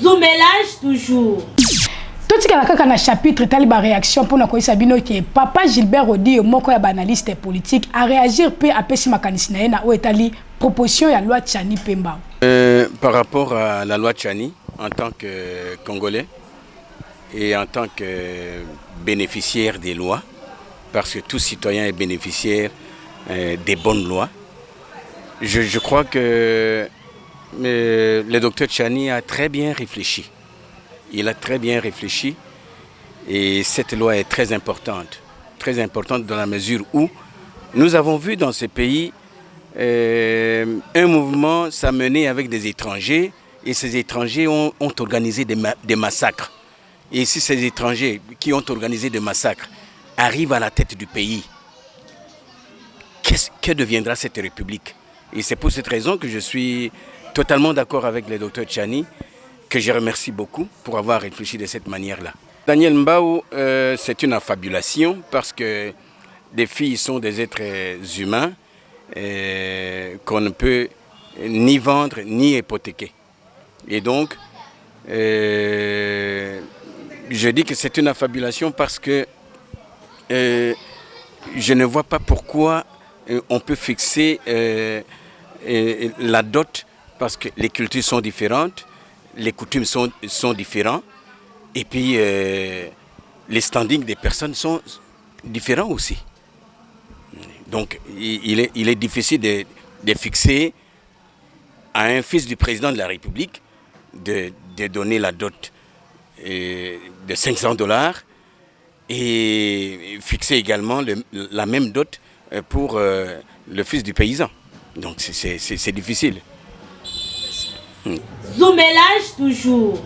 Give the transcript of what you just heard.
Zoomelage toujours. Tout ce qui est dans chapitre taliba réaction pour nous sabino que papa Gilbert Odi moko ya analyste politique a réagir peu à pesi makanisi na na o etali proposition ya loi Tchani Pemba. Par rapport à la loi Tchani en tant que Congolais et en tant que bénéficiaire des lois, parce que tout citoyen est bénéficiaire des bonnes lois, je crois que le docteur Tchani a très bien réfléchi. Il a très bien réfléchi et cette loi est très importante dans la mesure où nous avons vu dans ce pays un mouvement s'amener avec des étrangers et ces étrangers ont organisé des massacres. Et si ces étrangers qui ont organisé des massacres arrivent à la tête du pays, que deviendra cette république? Et c'est pour cette raison que je suis totalement d'accord avec le docteur Tchani, que je remercie beaucoup pour avoir réfléchi de cette manière-là. Daniel Mbao, c'est une affabulation parce que les filles sont des êtres humains qu'on ne peut ni vendre ni hypothéquer. Et donc, je dis que c'est une affabulation parce que je ne vois pas pourquoi on peut fixer la dot, parce que les cultures sont différentes, les coutumes sont différents, et puis les standings des personnes sont différents aussi. Donc il est difficile de fixer à un fils du président de la République de donner la dot de $500 et fixer également la même dot pour le fils du paysan. Donc c'est difficile. Zoomelage toujours.